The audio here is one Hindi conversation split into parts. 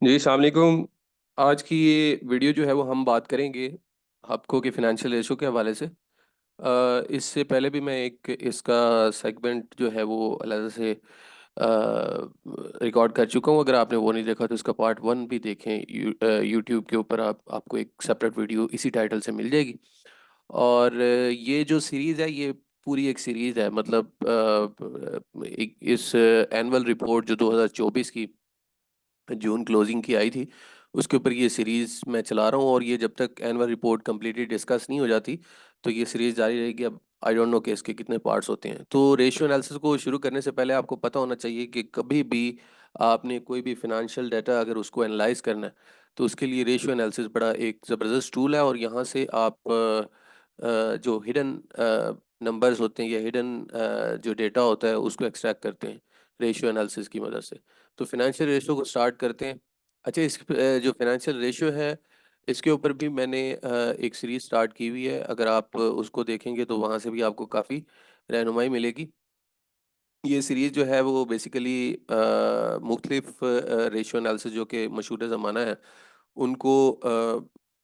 जी, अस्सलाम वालेकुम। आज की ये वीडियो जो है वो हम बात करेंगे आपको के फ़ाइनेंशियल रेशो के हवाले से। इससे पहले भी मैं एक इसका सेगमेंट जो है वो अलग से रिकॉर्ड कर चुका हूँ। अगर आपने वो नहीं देखा तो इसका पार्ट 1 भी देखें। यूट्यूब के ऊपर आपको एक सेपरेट वीडियो इसी टाइटल से मिल जाएगी। और ये जो सीरीज़ है ये पूरी एक सीरीज़ है, मतलब एक इस एनुअल रिपोर्ट जो 2024 की जून क्लोजिंग की आई थी, उसके ऊपर ये सीरीज़ मैं चला रहा हूँ और ये जब तक एनुअल रिपोर्ट कंप्लीटली डिस्कस नहीं हो जाती, तो ये सीरीज़ जारी रहेगी। अब आई डोंट नो कि इसके कितने पार्ट्स होते हैं। तो रेशियो एनालिसिस को शुरू करने से पहले आपको पता होना चाहिए कि कभी भी आपने कोई भी फ़ाइनेंशियल डाटा अगर उसको एनालाइज़ करना है, तो उसके लिए रेशियो एनालिसिस बड़ा एक ज़बरदस्त टूल है। और यहाँ से आप जो हिडन नंबर्स होते हैं या हिडन जो डेटा होता है उसको एक्सट्रैक्ट करते हैं रेशियो एनालिसिस की मदद से। तो फाइनेंशियल रेशियो को स्टार्ट करते हैं। अच्छा, जो फाइनेंशियल रेशियो है, इसके ऊपर भी मैंने एक सीरीज़ स्टार्ट की हुई है। अगर आप उसको देखेंगे तो वहाँ से भी आपको काफ़ी रहनुमाई मिलेगी। ये सीरीज़ जो है वो बेसिकली मुख्तलिफ रेशियो एनालिसिस जो कि मशहूर ज़माना है, उनको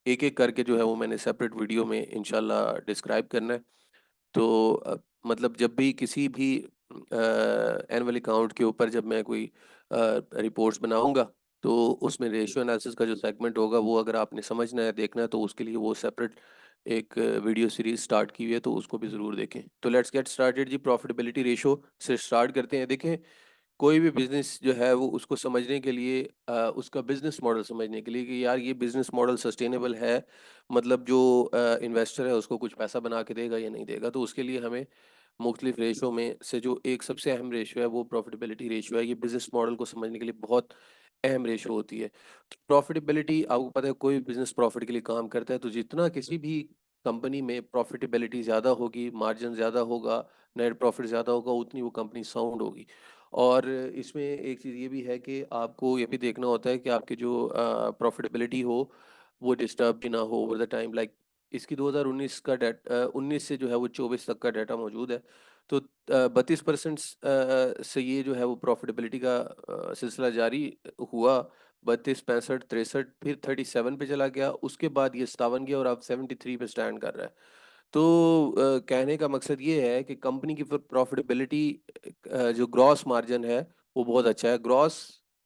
एक-एक करके जो है वो मैंने सेपरेट वीडियो में इंशाल्लाह डिस्क्राइब करना है। तो मतलब जब भी किसी भी एनुअल अकाउंट के ऊपर जब मैं कोई रिपोर्ट्स बनाऊँगा, तो उसमें रेशियो एनालिसिस का जो सेगमेंट होगा वो अगर आपने समझना है, देखना है, तो उसके लिए वो सेपरेट एक वीडियो सीरीज़ स्टार्ट की हुई है, तो उसको भी ज़रूर देखें। तो लेट्स गेट स्टार्टेड जी। प्रॉफिटेबिलिटी रेशियो से स्टार्ट करते हैं। देखें, कोई भी बिज़नेस जो है वो उसको समझने के लिए उसका बिज़नेस मॉडल समझने के लिए कि यार ये बिज़नेस मॉडल सस्टेनेबल है, मतलब जो इन्वेस्टर है उसको कुछ पैसा बना के देगा या नहीं देगा, तो उसके लिए हमें मुख्तलिफ रेशो में से जो एक सबसे अहम रेशो है वो प्रॉफिटेबिलिटी रेशो है। ये बिज़नेस मॉडल को समझने के लिए बहुत अहम रेशो होती है। प्रॉफिटेबिलिटी, आपको पता है कोई बिज़नेस प्रॉफिट के लिए काम करता है, तो जितना किसी भी कंपनी में प्रॉफिटेबिलिटी ज़्यादा होगी, मार्जिन ज़्यादा होगा, नेट प्रॉफिट ज़्यादा होगा, उतनी वो कंपनी साउंड होगी। और इसमें एक चीज़ ये भी है कि आपको ये भी देखना होता है कि आपकी जो प्रॉफिटेबिलिटी हो, वो डिस्टर्ब भी ना हो ओवर द टाइम। लाइक इसकी 2019 का 19 से जो है वो 24 तक का डाटा मौजूद है। तो 32% से ये जो है वो प्रॉफिटेबिलिटी का सिलसिला जारी हुआ। 32, 65, 63, फिर 37 पे चला गया, उसके बाद ये 57 गया और अब 73 पे स्टैंड कर रहा है। तो कहने का मकसद ये है कि कंपनी की फिर प्रॉफिटेबिलिटी, जो ग्रॉस मार्जिन है वो बहुत अच्छा है। ग्रॉस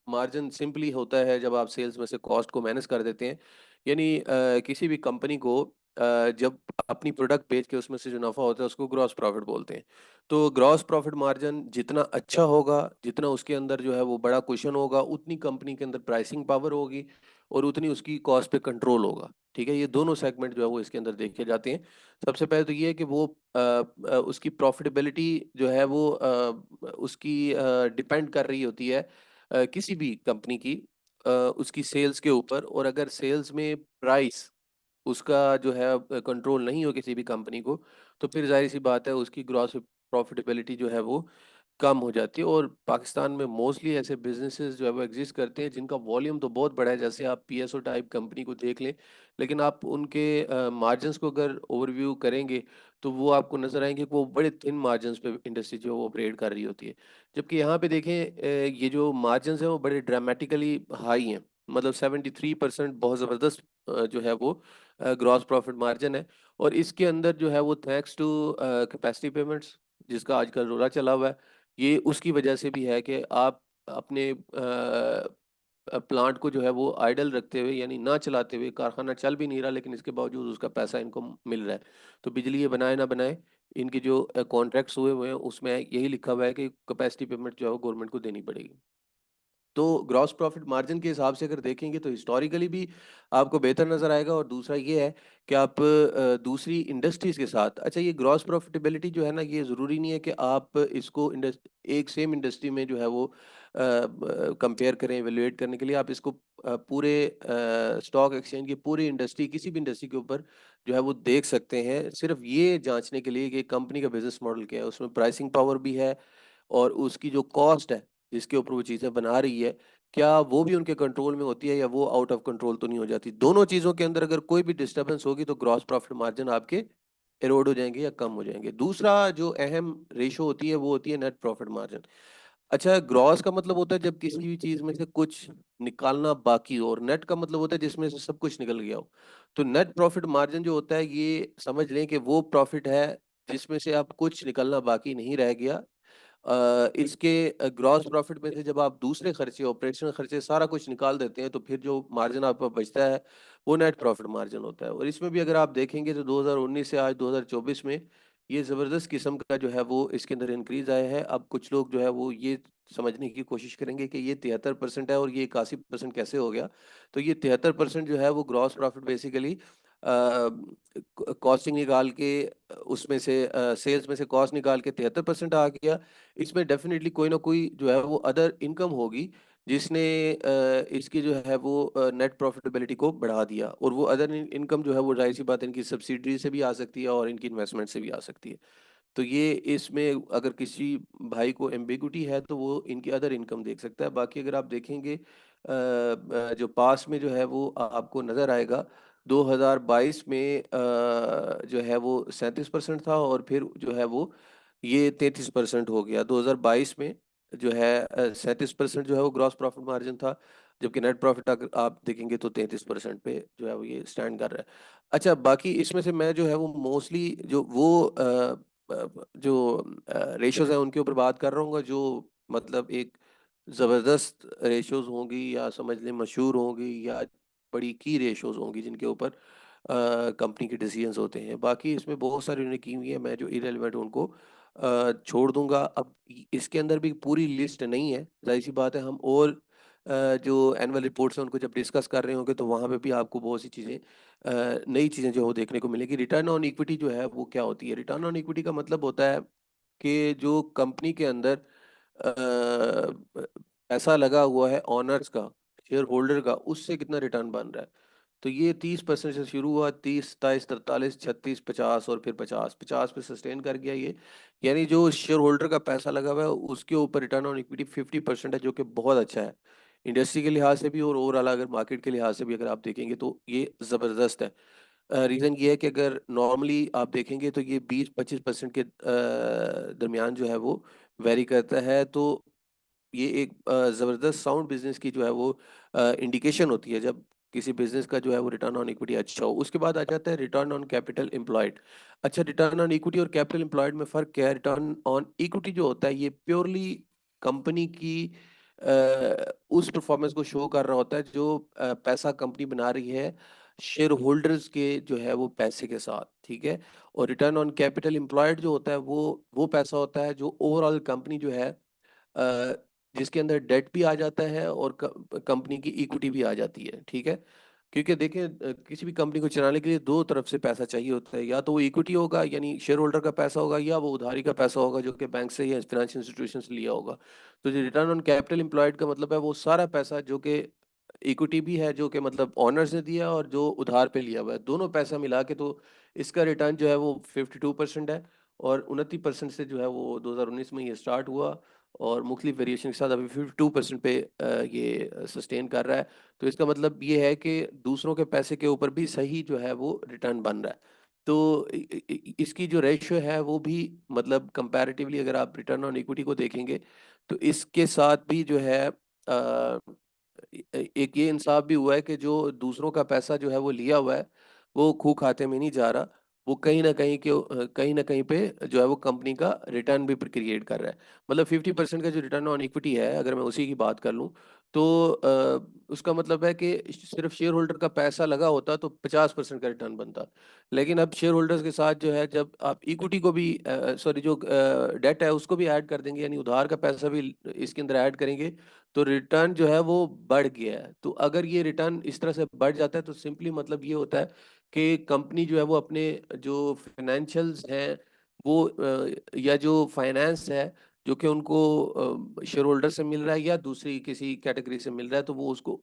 मार्जिन सिंपली होता है जब आप सेल्स में से कॉस्ट को माइनस कर देते हैं। यानी किसी भी कंपनी को जब अपनी प्रोडक्ट बेच के उसमें से जो नफ़ा होता है उसको ग्रॉस प्रॉफिट बोलते हैं। तो ग्रॉस प्रॉफिट मार्जिन जितना अच्छा होगा, जितना उसके अंदर जो है वो बड़ा कुशन होगा, उतनी कंपनी के अंदर प्राइसिंग पावर होगी और उतनी उसकी कॉस्ट पे कंट्रोल होगा। ठीक है? ये दोनों सेगमेंट जो है वो इसके अंदर देखे जाते हैं। सबसे पहले तो ये है कि वो उसकी प्रॉफ़िटेबिलिटी जो है वो उसकी डिपेंड कर रही होती है किसी भी कंपनी की उसकी सेल्स के ऊपर। और अगर सेल्स में प्राइस उसका जो है कंट्रोल नहीं हो किसी भी कंपनी को, तो फिर ज़ाहिर-सी बात है उसकी ग्रॉस प्रॉफ़िटेबिलिटी जो है वो कम हो जाती है। और पाकिस्तान में मोस्टली ऐसे बिज़नेसेस जो है वो एग्ज़िस्ट करते हैं जिनका वॉल्यूम तो बहुत बड़ा है, जैसे आप पीएसओ टाइप कंपनी को देख लें, लेकिन आप उनके मार्जिन्स को अगर ओवरव्यू करेंगे, तो वो आपको नज़र आएँगे कि वो बड़े थिन मार्जिन्स पे इंडस्ट्री जो है वो ऑपरेट कर रही होती है। जबकि यहाँ पे देखें, ये जो मार्जिन्स हैं वो बड़े ड्रामेटिकली हाई हैं। मतलब 73% बहुत ज़बरदस्त जो है वो ग्रॉस प्रॉफ़िट मार्जिन है। और इसके अंदर जो है वो थैंक्स टू कैपेसिटी पेमेंट्स, जिसका आजकल रोला चला हुआ है, ये उसकी वजह से भी है कि आप अपने प्लांट को जो है वो आइडल रखते हुए, यानी ना चलाते हुए, कारखाना चल भी नहीं रहा लेकिन इसके बावजूद उसका पैसा इनको मिल रहा है। तो बिजली ये बनाए ना बनाए, इनके जो कॉन्ट्रैक्ट्स हुए हुए हैं उसमें यही लिखा हुआ है कि कैपेसिटी पेमेंट जो है वो गवर्नमेंट को देनी पड़ेगी। तो ग्रॉस प्रॉफिट मार्जिन के हिसाब से अगर देखेंगे तो हिस्टोरिकली भी आपको बेहतर नज़र आएगा। और दूसरा ये है कि आप दूसरी इंडस्ट्रीज़ के साथ, अच्छा, ये ग्रॉस प्रॉफिटेबिलिटी जो है ना, ये ज़रूरी नहीं है कि आप इसको एक सेम इंडस्ट्री में जो है वो कंपेयर करें इवेलुएट करने के लिए। आप इसको पूरे स्टॉक एक्सचेंज की पूरी इंडस्ट्री, किसी भी इंडस्ट्री के ऊपर जो है वो देख सकते हैं, सिर्फ ये जांचने के लिए कि कंपनी का बिजनेस मॉडल क्या है, उसमें प्राइसिंग पावर भी है और उसकी जो कॉस्ट है जिसके ऊपर वो चीज़ें बना रही है, क्या वो भी उनके कंट्रोल में होती है या वो आउट ऑफ कंट्रोल तो नहीं हो जाती? दोनों चीज़ों के अंदर अगर कोई भी डिस्टर्बेंस होगी तो ग्रॉस प्रॉफिट मार्जिन आपके इरोड हो जाएँगे या कम हो जाएँगे। दूसरा जो अहम रेशो होती है वो होती है नेट प्रॉफिट मार्जिन। अच्छा, ग्रॉस का मतलब होता है जब किसी भी चीज में से कुछ निकालना बाकी हो, और नेट का मतलब होता है जिसमें से सब कुछ निकल गया हो। तो नेट प्रॉफिट मार्जिन जो होता है, ये समझ लें कि वो प्रॉफिट है जिसमें से आप कुछ निकलना बाकी नहीं रह गया। इसके ग्रॉस प्रॉफिट में से जब आप दूसरे खर्चे, ऑपरेशनल खर्चे, सारा कुछ निकाल देते हैं, तो फिर जो मार्जिन आपका बचता है वो नेट प्रॉफिट मार्जिन होता है। और इसमें भी अगर आप देखेंगे तो 2019 से आज 2024 में ये ज़बरदस्त किस्म का जो है वो इसके अंदर इंक्रीज आया है। अब कुछ लोग जो है वो ये समझने की कोशिश करेंगे कि ये 73% है और ये 81% कैसे हो गया। तो ये 73% जो है वो ग्रॉस प्रॉफिट बेसिकली कॉस्टिंग निकाल के, उसमें से सेल्स में से कॉस्ट निकाल के 73% आ गया। इसमें डेफिनेटली कोई ना कोई जो है वो अदर इनकम होगी जिसने इसकी जो है वो नेट प्रॉफिटेबिलिटी को बढ़ा दिया। और वो अदर इनकम जो है वो जाहिर सी बात है इनकी सब्सिडरी से भी आ सकती है और इनकी इन्वेस्टमेंट से भी आ सकती है। तो ये इसमें अगर किसी भाई को एम्बिगुटी है तो वो इनकी अदर इनकम देख सकता है। बाकी अगर आप देखेंगे जो पास में जो है वो आपको नज़र आएगा, 2022 में जो है वो 37% था, और फिर जो है वो ये 33% हो गया। 2022 में जो है 37% जो है वो ग्रॉस प्रॉफिट मार्जिन था, जबकि नेट प्रॉफिट अगर आप देखेंगे तो 33% पे जो है वो ये स्टैंड कर रहा है। अच्छा, बाकी इसमें से मैं जो है वो मोस्टली जो वो जो रेशोज हैं उनके ऊपर बात कर रहा हूँ, जो मतलब एक ज़बरदस्त रेशोज होंगी, या समझ लें मशहूर होंगी, या बड़ी की रेशोज होंगी जिनके ऊपर कंपनी के डिसीजंस होते हैं। बाकी इसमें बहुत सारी उन्होंने की हुई है, मैं जो इरेलीवेंट उनको छोड़ दूंगा। अब इसके अंदर भी पूरी लिस्ट नहीं है, जाहिर सी बात है। हम और जो एनुअल रिपोर्ट्स हैं उनको जब डिस्कस कर रहे होंगे तो वहाँ पे भी आपको बहुत सी चीज़ें, नई चीज़ें जो वो देखने को मिलेगी। रिटर्न ऑन इक्विटी जो है वो क्या होती है? रिटर्न ऑन इक्विटी का मतलब होता है कि जो कंपनी के अंदर पैसा लगा हुआ है ऑनर्स का, शेयर होल्डर का, उससे कितना रिटर्न बन रहा है। तो ये 30% से शुरू हुआ, 30, 27, 43, 46, 50, और फिर 50 पे सस्टेन कर गया ये। यानी जो शेयर होल्डर का पैसा लगा हुआ है उसके ऊपर रिटर्न ऑन इक्विटी 50% है, जो कि बहुत अच्छा है इंडस्ट्री के लिहाज से भी, और ओवरऑल अगर मार्केट के लिहाज से भी अगर आप देखेंगे तो ये ज़बरदस्त है। रीज़न ये है कि अगर नॉर्मली आप देखेंगे तो ये 20-25% के दरमियान जो है वो वेरी करता है। तो ये एक ज़बरदस्त साउंड बिजनेस की जो है वो इंडिकेशन होती है जब किसी बिजनेस का जो है वो रिटर्न ऑन इक्विटी अच्छा हो। उसके बाद आ जाता है रिटर्न ऑन कैपिटल एम्प्लॉयड। अच्छा, रिटर्न ऑन इक्विटी और कैपिटल एम्प्लॉयड में फ़र्क क्या है? रिटर्न ऑन इक्विटी जो होता है ये प्योरली कंपनी की उस परफॉर्मेंस को शो कर रहा होता है जो पैसा कंपनी बना रही है शेयर होल्डर्स के जो है वो पैसे के साथ, ठीक है। और रिटर्न ऑन कैपिटल एम्प्लॉयड जो होता है वो पैसा होता है जो ओवरऑल कंपनी जो है, अ, जिसके अंदर डेट भी आ जाता है और कंपनी की इक्विटी भी आ जाती है, ठीक है। क्योंकि देखें, किसी भी कंपनी को चलाने के लिए दो तरफ से पैसा चाहिए होता है, या तो वो इक्विटी होगा यानी शेयर होल्डर का पैसा होगा, या वो उधारी का पैसा होगा जो कि बैंक से या फाइनेंशियल इंस्टीट्यूशन से लिया होगा। तो जो रिटर्न ऑन कैपिटल एम्प्लॉयड का मतलब है वो सारा पैसा जो कि इक्विटी भी है, जो कि मतलब ओनर्स ने दिया, और जो उधार पे लिया हुआ है, दोनों पैसा मिला के तो इसका रिटर्न जो है वो 52% है। और 29% से जो है वो 2019 में ये स्टार्ट हुआ, और मुख्तलिफ वेरिएशन के साथ अभी 52% पे ये सस्टेन कर रहा है। तो इसका मतलब ये है कि दूसरों के पैसे के ऊपर भी सही जो है वो रिटर्न बन रहा है। तो इसकी जो रेशियो है वो भी मतलब कंपैरेटिवली अगर आप रिटर्न ऑन इक्विटी को देखेंगे तो इसके साथ भी जो है एक ये इंसाफ भी हुआ है कि जो दूसरों का पैसा जो है वो लिया हुआ है वो खू खाते में नहीं जा रहा, वो कहीं ना कहीं पे जो है वो कंपनी का रिटर्न भी क्रिएट कर रहा है। मतलब 50% का जो रिटर्न ऑन इक्विटी है, अगर मैं उसी की बात कर लूँ तो उसका मतलब है कि सिर्फ शेयर होल्डर का पैसा लगा होता तो 50% का रिटर्न बनता। लेकिन अब शेयर होल्डर्स के साथ जो है जब आप इक्विटी को भी, सॉरी, जो डेट है उसको भी ऐड कर देंगे, यानी उधार का पैसा भी इसके अंदर ऐड करेंगे, तो रिटर्न जो है वो बढ़ गया है। तो अगर ये रिटर्न इस तरह से बढ़ जाता है तो सिंपली मतलब ये होता है कि कंपनी जो है वो अपने जो फाइनेंशियल्स हैं वो या जो फाइनेंस है जो कि उनको शेयर होल्डर से मिल रहा है या दूसरी किसी कैटेगरी से मिल रहा है, तो वो उसको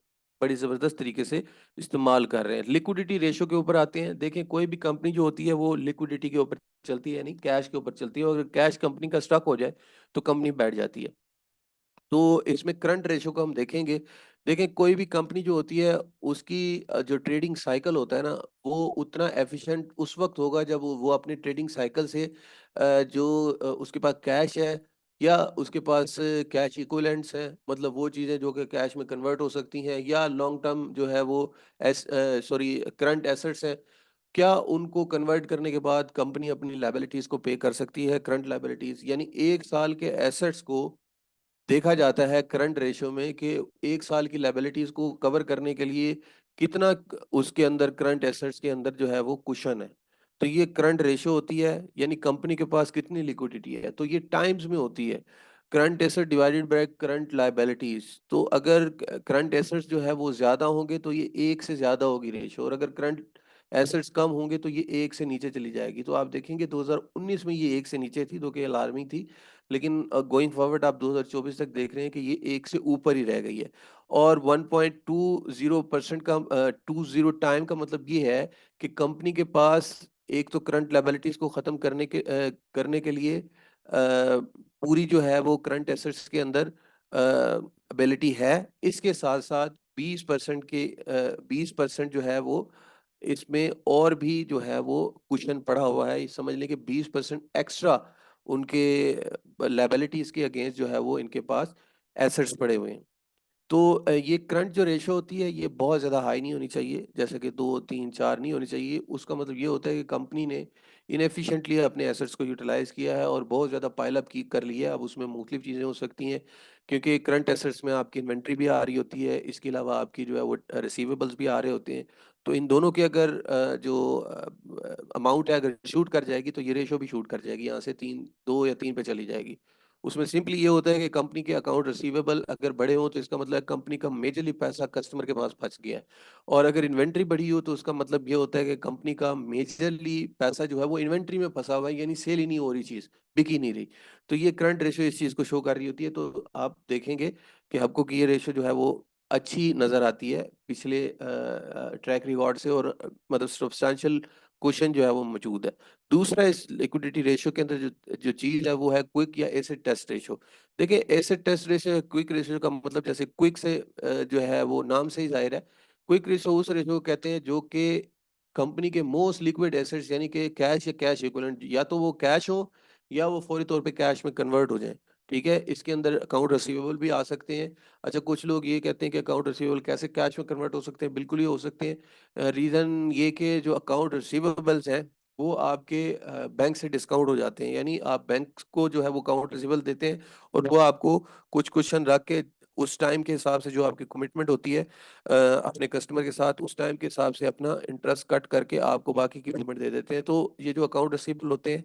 बड़ी ज़बरदस्त तरीके से इस्तेमाल कर रहे हैं। लिक्विडिटी रेशो के ऊपर आते हैं। देखें, कोई भी कंपनी जो होती है वो लिक्विडिटी के ऊपर चलती है, यानी कैश के ऊपर चलती है, और अगर कैश कंपनी का स्टॉक हो जाए तो कंपनी बैठ जाती है। तो इसमें करंट रेशो को हम देखेंगे। देखें, कोई भी कंपनी जो होती है उसकी जो ट्रेडिंग साइकिल होता है ना, वो उतना एफिशिएंट उस वक्त होगा जब वो अपने ट्रेडिंग साइकिल से जो उसके पास कैश है या उसके पास कैश इक्विवेलेंट्स हैं, मतलब वो चीज़ें जो कि कैश में कन्वर्ट हो सकती हैं, या लॉन्ग टर्म जो है वो करंट एसेट्स हैं। क्या उनको कन्वर्ट करने के बाद कंपनी अपनी लायबिलिटीज़ को पे कर सकती है, करंट लायबिलिटीज़ यानी 1 साल के एसेट्स को देखा जाता है करंट रेशियो में कि 1 साल की लायबिलिटीज़ को कवर करने के लिए कितना क उसके अंदर करंट एसेट्स के अंदर जो है वो कुशन है। तो ये करंट रेशियो होती है, यानी कंपनी के पास कितनी लिक्विडिटी है, तो ये टाइम्स में होती है। Current asset divided by current liabilities, तो अगर क करंट एसेट्स जो है वो ज़्यादा होंगे तो ये 1 से ज़्यादा होगी रेशियो, और अगर करंट एसेट्स कम होंगे तो ये 1 से नीचे चली जाएगी। तो आप देखेंगे 2019 में ये 1 से नीचे थी, जो कि अलार्मिंग थी। लेकिन गोइंग फॉरवर्ड आप 2024 तक देख रहे हैं कि ये 1 से ऊपर ही रह गई है। और 1.20% का 20 टाइम का मतलब ये है कि कंपनी के पास एक तो करंट लायबिलिटीज़ को ख़त्म करने के लिए पूरी जो है वो करंट एसेट्स के अंदर एबिलिटी है। इसके साथ-साथ 20% जो है वो इसमें और भी जो है वो कुशन पड़ा हुआ है। ये समझ लें कि 20% एक्स्ट्रा उनके लायबिलिटीज़ के अगेंस्ट जो है वो इनके पास एसेट्स पड़े हुए हैं। तो ये करंट जो रेशियो होती है ये बहुत ज़्यादा हाई नहीं होनी चाहिए, जैसे कि 2, 3, 4 नहीं होनी चाहिए। उसका मतलब ये होता है कि कंपनी ने इनएफिशिएंटली अपने एसेट्स को यूटिलाइज़ किया है और बहुत ज़्यादा पाइल अप की कर ली है। अब उसमें मुख्तलिफ चीज़ें हो सकती हैं, क्योंकि करंट एसेट्स में आपकी इन्वेंट्री भी आ रही होती है, इसके अलावा आपकी जो है वो रिसीवेबल्स भी आ रहे होते हैं। तो इन दोनों के अगर अमाउंट है अगर शूट कर जाएगी तो ये रेशियो भी शूट कर जाएगी, यहाँ से 3 2 या 3 पे चली जाएगी। उसमें सिंपली ये होता है कि कंपनी के अकाउंट रिसीवेबल अगर बढ़े हों तो इसका मतलब है कंपनी का मेजरली पैसा कस्टमर के पास फँस गया है। और अगर इन्वेंट्री बढ़ी हो तो उसका मतलब ये होता है कि कंपनी का मेजरली पैसा जो है वो इन्वेंट्री में फँसा हुआ है, यानी सेल ही नहीं हो रही चीज़, बिक ही नहीं रही। तो ये करंट रेशियो इस चीज़ को शो कर रही होती है, तो आप देखेंगे कि आपको कि ये रेशियो जो है वो अच्छी नज़र आती है पिछले ट्रैक रिकॉर्ड से, और मतलब सब्सटैंशियल कुशन जो है वो मौजूद है। दूसरा इस लिक्विडिटी रेशियो के अंदर जो जो चीज़ है वो है क्विक या एसिड टेस्ट रेशियो। देखिए एसिड टेस्ट रेशियो या क्विक रेशियो का मतलब जैसे क्विक से जो है वो नाम से ही ज़ाहिर है। क्विक रेशियो उस रेशियो को कहते हैं जो कि कंपनी के मोस्ट लिक्विड एसेट्स यानी कि कैश या कैश इक्विवेलेंट, या तो वो कैश हो या वो फौरी तौर पे कैश में कन्वर्ट हो जाएँ। ठीक है? इसके अंदर अकाउंट रिसीवेबल भी आ सकते हैं। अच्छा, कुछ लोग ये कहते हैं कि अकाउंट रिसीवेबल कैसे कैश में कन्वर्ट हो सकते हैं? बिल्कुल ही हो सकते हैं। रीज़न ये कि जो अकाउंट रिसीवेबल्स हैं वो आपके बैंक से डिस्काउंट हो जाते हैं, यानी आप बैंक को जो है वो अकाउंट रिसीवेबल देते हैं और वो आपको कुछ कुशन रख के उस टाइम के हिसाब से जो आपकी कमिटमेंट होती है अपने कस्टमर के साथ, उस टाइम के हिसाब से अपना इंटरेस्ट कट करके आपको बाकी की पेमेंट दे देते हैं। तो ये जो अकाउंट रिसीवेबल होते हैं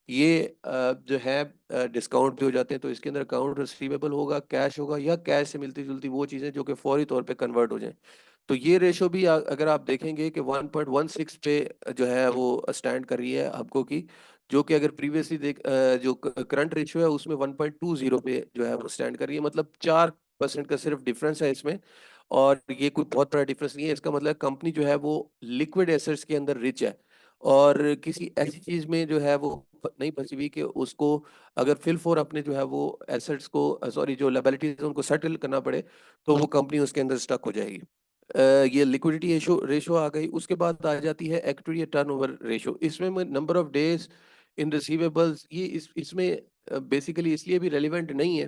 ये जो है डिस्काउंट भी हो जाते हैं। तो इसके अंदर अकाउंट रिसीवेबल होगा, कैश होगा, या कैश से मिलती-जुलती वो चीज़ें जो कि फौरी तौर पे कन्वर्ट हो जाएँ। तो ये रेशियो भी अगर आप देखेंगे कि 1.16 पे जो है वो स्टैंड कर रही है आपको की, जो कि अगर प्रीवियसली जो करंट रेशियो है उसमें 1.20 पे जो है वो स्टैंड कर रही है, मतलब 4% का सिर्फ डिफरेंस है इसमें। और ये कोई बहुत बड़ा डिफरेंस नहीं है, इसका मतलब कंपनी जो है वो लिक्विड एसेट्स के अंदर रिच है और किसी ऐसी चीज़ में जो है वो नहीं फंसी हुई कि उसको अगर फिल फॉर अपने जो है वो एसेट्स को सॉरी जो लायबिलिटीज है उनको सेटल करना पड़े, तो वो कंपनी उसके अंदर स्टक हो जाएगी। ये लिक्विडिटी रेशो रेशो आ गई, उसके बाद आ जाती है इक्विटी या टर्नओवर रेशो। इसमें मैं number of days in receivables ये इसमें बेसिकली इसलिए भी रेलेवेंट नहीं है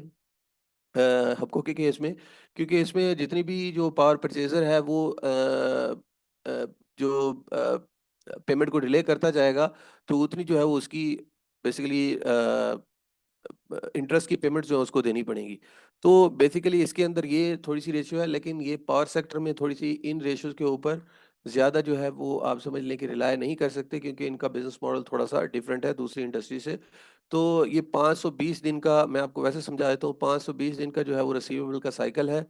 हबको के केस में, क्योंकि इसमें जितनी भी जो पावर परचेज़र है वो अ, जो पेमेंट को डिले करता जाएगा, तो उतनी जो है वो उसकी बेसिकली इंटरेस्ट की पेमेंट जो है उसको देनी पड़ेगी। तो बेसिकली इसके अंदर ये थोड़ी-सी रेशियो है, लेकिन ये पावर सेक्टर में थोड़ी-सी इन रेशियोज़ के ऊपर ज़्यादा जो है वो आप समझ लें कि रिलाय नहीं कर सकते, क्योंकि इनका बिज़नेस मॉडल थोड़ा-सा डिफरेंट है दूसरी इंडस्ट्री से। तो ये 520 दिन का मैं आपको वैसे समझा देता हूँ, 520 दिन का जो है वो रिसीवेबल का साइकिल है।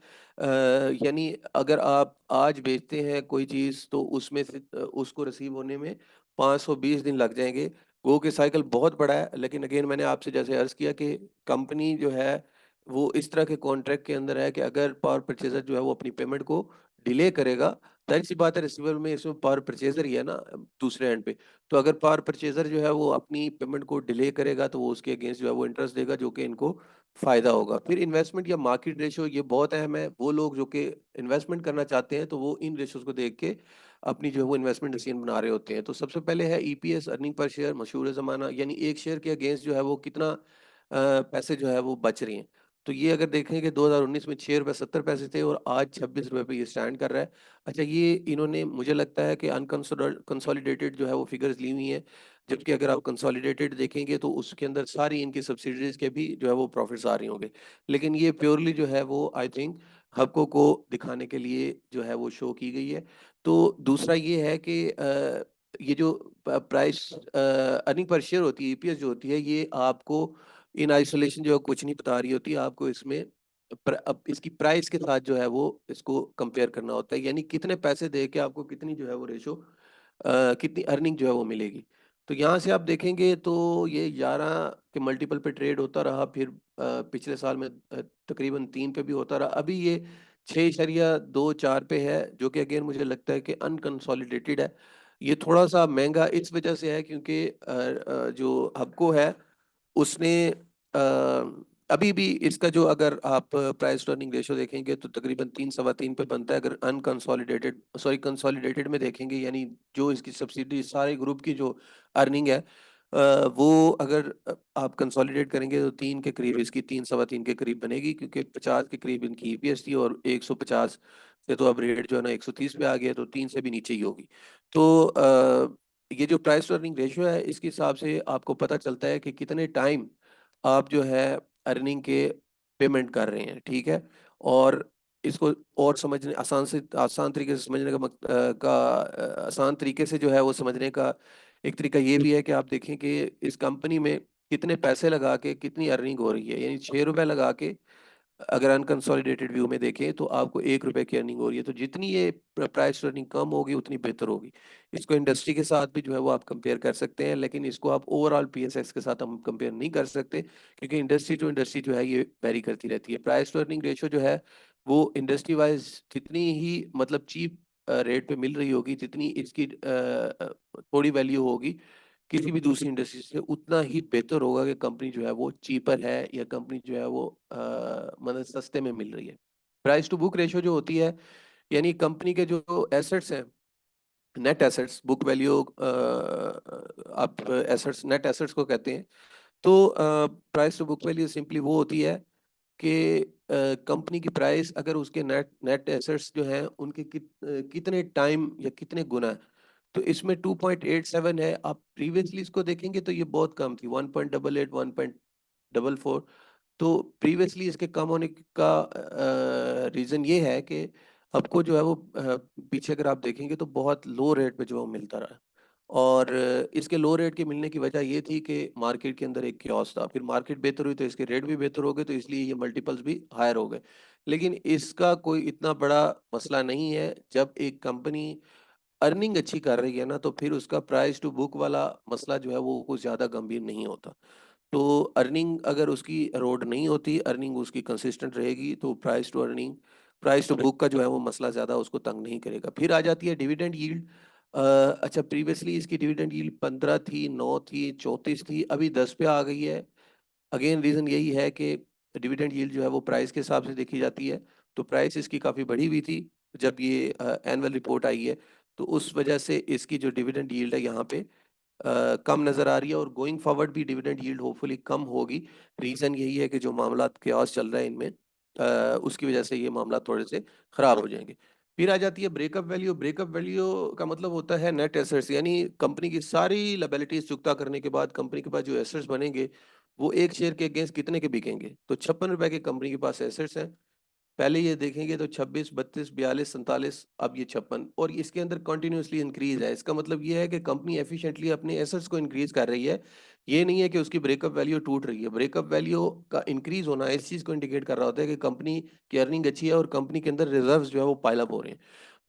यानी अगर आप आज बेचते हैं कोई चीज़ तो उसमें से उसको रिसीव होने में 520 दिन लग जाएँगे। गो के साइकिल बहुत बड़ा है, लेकिन अगेन मैंने आपसे जैसे अर्ज़ किया कि कंपनी जो है, वो इस तरह के कॉन्ट्रैक्ट के अंदर है कि अगर पावर परचेज़र जो है वो अपनी पेमेंट को डिले करेगा, ज़ाहिर-सी बात है रिसीवर में इसमें पावर परचेज़र ही है ना दूसरे एंड पे। तो अगर पावर परचेज़र जो है वो अपनी पेमेंट को डिले करेगा तो वो उसके अगेंस्ट जो है वो इंटरेस्ट देगा, जो कि इनको फ़ायदा होगा। फिर इन्वेस्टमेंट या मार्केट रेशियो ये बहुत अहम है। वो लोग जो कि इन्वेस्टमेंट करना चाहते हैं तो वो इन रेशियोज़ को देख के अपनी जो है वो इन्वेस्टमेंट डिसीजन बना रहे होते हैं। तो सबसे पहले है ईपीएस अर्निंग पर शेयर मशहूर ज़माना, यानी एक शेयर के अगेंस्ट जो है वो कितना पैसे जो है वो बच रही हैं। तो ये अगर देखें कि 2019 में 6 रुपये 70 पैसे थे और आज 26 रुपये पे ये स्टैंड कर रहा है। अच्छा, ये इन्होंने मुझे लगता है कि कंसोलिडेटेड जो है वो फिगर्स ली हुई हैं, जबकि अगर आप कंसोलिडेटेड देखेंगे तो उसके अंदर सारी इनकी सब्सिडीज के भी जो है वो प्रॉफिट्स आ रही होंगे। लेकिन ये प्योरली जो है वो आई थिंक हबको को दिखाने के लिए जो है वो शो की गई है। तो दूसरा ये है कि ये जो प्राइस अर्निंग पर शेयर होती है, ईपीएस जो होती है, ये आपको इन आइसोलेशन जो है कुछ नहीं बता रही होती, आपको इसमें अब इसकी प्राइस के साथ जो है वो इसको कंपेयर करना होता है, यानी कितने पैसे दे के आपको कितनी जो है वो रेशो, कितनी अर्निंग जो है वो मिलेगी। तो यहाँ से आप देखेंगे तो ये 11 के मल्टीपल पे ट्रेड होता रहा, फिर पिछले साल में तकरीबन 3 पे भी होता रहा, अभी ये 6.24 पे है, जो कि अगेन मुझे लगता है कि अनकंसोलिडेटेड है। ये थोड़ा सा महंगा इस वजह से है क्योंकि जो हबको है उसने अभी भी इसका जो अगर आप प्राइस टू अर्निंग रेशियो देखेंगे तो तकरीबन 3 सवा 3 पे बनता है। अगर अनकंसोलिडेटेड सॉरी कंसोलिडेटेड में देखेंगे, यानी जो इसकी सब्सिडी सारे ग्रुप की जो अर्निंग है, वो अगर आप कंसोलिडेट करेंगे तो 3 के करीब इसकी 3 सवा 3 के करीब बनेगी, क्योंकि 50 के करीब इनकी ईपीएस थी और 150 से तो अब रेट जो है ना 130 पे आ गया, तो 3 से भी नीचे ही होगी। तो ये जो प्राइस टू अर्निंग रेशियो है, इसके हिसाब से आपको पता चलता है कि कितने टाइम आप जो है अर्निंग के पेमेंट कर रहे हैं, ठीक है। और इसको और समझने आसान तरीके से समझने आसान तरीके से जो है वो समझने का एक तरीका ये भी है कि आप देखें कि इस कंपनी में कितने पैसे लगा के कितनी अर्निंग हो रही है, यानी 6 रुपए लगा के अगर अनकंसोलिडेटेड व्यू में देखें तो आपको 1 रुपए की अर्निंग हो रही है। तो जितनी ये प्राइस अर्निंग कम होगी उतनी बेहतर होगी। इसको इंडस्ट्री के साथ भी जो है वो आप कंपेयर कर सकते हैं, लेकिन इसको आप ओवरऑल पीएसएक्स के साथ हम कंपेयर नहीं कर सकते, क्योंकि इंडस्ट्री जो है ये वेरी करती रहती है। प्राइस टू अर्निंग रेशियो जो है वो इंडस्ट्री वाइज जितनी ही मतलब चीप रेट पे मिल रही होगी, जितनी इसकी थोड़ी वैल्यू होगी किसी भी दूसरी इंडस्ट्री से, उतना ही बेहतर होगा कि कंपनी जो है वो चीपर है या कंपनी जो है वो मतलब सस्ते में मिल रही है। प्राइस टू बुक रेशियो जो होती है, यानी कंपनी के जो एसेट्स हैं, नेट एसेट्स, बुक वैल्यू आप एसेट्स नेट एसेट्स को कहते हैं। तो price to book value simply वो होती है कि कंपनी की प्राइस अगर उसके नेट नेट एसेट्स जो हैं उनके कितने टाइम या कितने गुना है। तो इसमें 2.87 है। आप प्रीवियसली इसको देखेंगे तो ये बहुत कम थी, 1.88 1.44। तो प्रीवियसली इसके कम होने का रीज़न ये है कि आपको जो है वो पीछे अगर आप देखेंगे तो बहुत लो रेट पे जो है वो मिलता रहा। और इसके लो रेट के मिलने की वजह ये थी कि मार्केट के अंदर एक क्योस था, फिर मार्केट बेहतर हुई तो इसके रेट भी बेहतर हो गए, तो इसलिए ये मल्टीपल्स भी हायर हो गए। लेकिन इसका कोई इतना बड़ा मसला नहीं है। जब एक कंपनी अर्निंग अच्छी कर रही है ना, तो फिर उसका प्राइस टू बुक वाला मसला जो है वो कुछ ज़्यादा गंभीर नहीं होता। तो अर्निंग अगर उसकी रोड नहीं होती, अर्निंग उसकी कंसिस्टेंट रहेगी, तो प्राइस टू बुक का जो है वो मसला ज़्यादा उसको तंग नहीं करेगा। फिर आ जाती है डिविडेंड यील्ड। अच्छा, प्रीवियसली इसकी डिविडेंड यील्ड 15 थी, 9 थी, 34 थी, अभी 10 पे आ गई है। अगेन रीज़न यही है कि डिविडेंड यील्ड जो है वो प्राइस के हिसाब से देखी जाती है। तो प्राइस इसकी काफ़ी बढ़ी हुई थी जब ये एनुअल रिपोर्ट आई है, तो उस वजह से इसकी जो डिविडेंड यील्ड है यहाँ पे कम नज़र आ रही है, और गोइंग फॉरवर्ड भी डिविडेंड यील्ड होपफुली कम होगी। रीज़न यही है कि जो मामला क्यास चल रहा है इनमें, उसकी वजह से ये मामला थोड़े से ख़राब हो जाएंगे। फिर आ जाती है ब्रेकअप वैल्यू। ब्रेकअप वैल्यू का मतलब होता है नेट एसेट्स, यानी कंपनी की सारी लायबिलिटीज चुकता करने के बाद कंपनी के पास जो एसेट्स बनेंगे वो एक शेयर के अगेंस्ट कितने के बिकेंगे। तो 56 रुपए के कंपनी के पास एसेट्स हैं। पहले ये देखेंगे तो 26, 32, 42, 47, अब ये 56, और इसके अंदर कंटिन्यूसली इंक्रीज है। इसका मतलब ये है कि कंपनी एफिशिएंटली अपने एसेट्स को इंक्रीज कर रही है। ये नहीं है कि उसकी ब्रेकअप वैल्यू टूट रही है। ब्रेकअप वैल्यू का इंक्रीज होना इस चीज़ को इंडिकेट कर रहा होता है कि कंपनी की अर्निंग अच्छी है और कंपनी के अंदर रिजर्व्स जो है वो पाइल अप हो रहे हैं।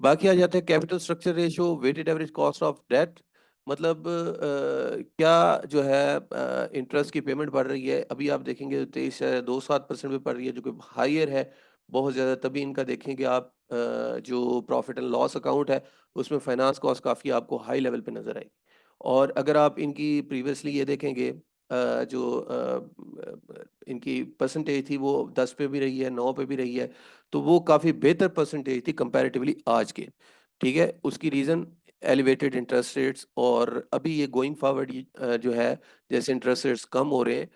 बाकी आ जाते हैं capital structure ratio, weighted average cost of debt. मतलब क्या जो है इंटरेस्ट की पेमेंट बढ़ रही है। अभी आप देखेंगे 23.27% पे पड़ रही है, जो कि हाइयर है बहुत ज़्यादा। तभी इनका देखेंगे आप जो प्रॉफिट एंड लॉस अकाउंट है उसमें फाइनेंस कॉस्ट काफ़ी आपको हाई लेवल पे नज़र आएगी। और अगर आप इनकी प्रीवियसली ये देखेंगे इनकी परसेंटेज थी वो 10 पे भी रही है, 9 पे भी रही है, तो वो काफ़ी बेहतर परसेंटेज थी कंपैरेटिवली आज के। ठीक है, उसकी रीज़न एलिवेटेड इंटरेस्ट रेट्स, और अभी ये गोइंग फॉरवर्ड जो है जैसे इंटरेस्ट रेट्स कम हो रहे हैं,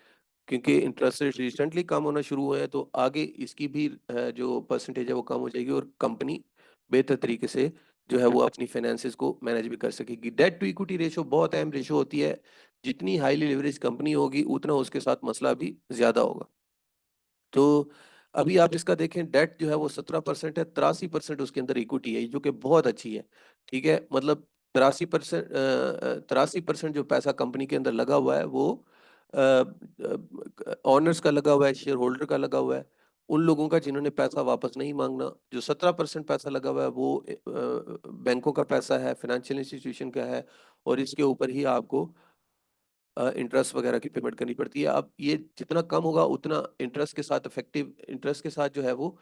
क्योंकि इंटरेस्ट रेट रिसेंटली कम होना शुरू हुए हैं, तो आगे इसकी भी जो परसेंटेज है वो कम हो जाएगी और कंपनी बेहतर तरीके से जो है वो अपनी फाइनेंसेस को मैनेज भी कर सकेगी। डेट टू इक्विटी रेशो बहुत अहम रेशो होती है। जितनी हाईली लेवरेज कंपनी होगी उतना उसके साथ मसला भी ज़्यादा होगा। तो अभी आप इसका देखें, डेट जो है वो 17% है, 83% उसके अंदर इक्विटी है, जो कि बहुत अच्छी है। ठीक है? मतलब 83% जो पैसा कंपनी के अंदर लगा हुआ है वो ओनर्स का लगा हुआ है, शेयर होल्डर का लगा हुआ है, उन लोगों का जिन्होंने पैसा वापस नहीं मांगना। जो 17% पैसा लगा हुआ है वो बैंकों का पैसा है, फाइनेंशियल इंस्टीट्यूशन का है, और इसके ऊपर ही आपको इंटरेस्ट वगैरह की पेमेंट करनी पड़ती है। अब ये जितना कम होगा उतना इंटरेस्ट के साथ, इफेक्टिव इंटरेस्ट के साथ जो है वो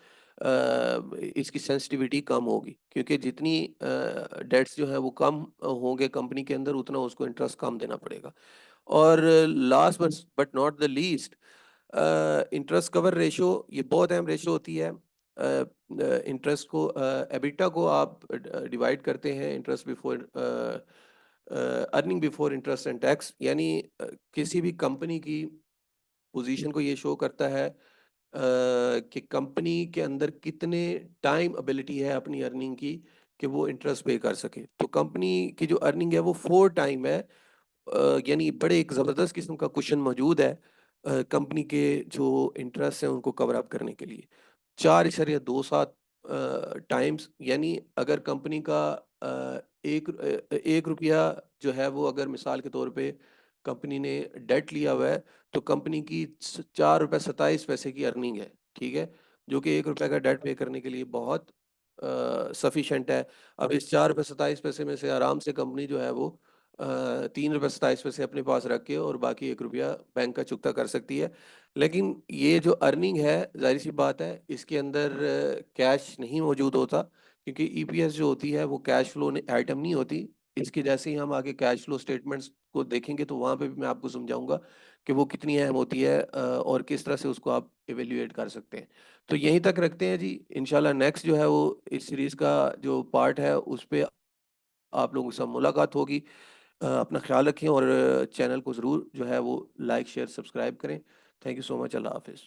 इसकी सेंसिटिविटी कम होगी, क्योंकि जितनी डेट्स जो है वो कम होंगे कंपनी के अंदर, उतना उसको इंटरेस्ट कम देना पड़ेगा। और last but not the least, interest cover ratio, ये बहुत अहम रेशो होती है। इंटरेस्ट को एबिटा को आप डिवाइड करते हैं interest before earning before interest and tax, यानी किसी भी कंपनी की पोजीशन को ये शो करता है कि कंपनी के अंदर कितने टाइम एबिलिटी है अपनी अर्निंग की कि वो इंटरेस्ट पे कर सके। तो कंपनी की जो अर्निंग है वो 4 टाइम है, यानी बड़े एक ज़बरदस्त किस्म का कुशन मौजूद है कंपनी के जो इंटरेस्ट हैं उनको कवर अप करने के लिए। 4.27 टाइम्स, यानी अगर कंपनी का ₹1 जो है वो, अगर मिसाल के तौर पे कंपनी ने डेट लिया हुआ है, तो कंपनी की ₹4.27 की अर्निंग है, ठीक है? जो कि ₹1 का डेट पे करने के लिए बहुत सफिशिएंट है। अब इस ₹4.27 में से आराम से कंपनी जो है वो ₹3.27 अपने पास रख के और बाकी ₹1 बैंक का चुकता कर सकती है। लेकिन ये जो अर्निंग है, ज़ाहिर-सी बात है, इसके अंदर कैश नहीं मौजूद होता, क्योंकि ईपीएस जो होती है वो कैश फ्लो ने आइटम नहीं होती। इसके जैसे ही हम आगे कैश फ्लो स्टेटमेंट्स को देखेंगे तो वहाँ पे भी मैं आपको समझाऊँगा कि वो कितनी अहम होती है और किस तरह से उसको आप इवैल्यूएट कर सकते हैं। तो यहीं तक रखते हैं जी। इंशाल्लाह नेक्स्ट जो है वो इस सीरीज़ का जो पार्ट है उस पे आप लोगों के साथ मुलाकात होगी। अपना ख़्याल रखें और चैनल को ज़रूर जो है वो लाइक, शेयर, सब्सक्राइब करें। Thank you so much. अल्लाह हाफ़िज़।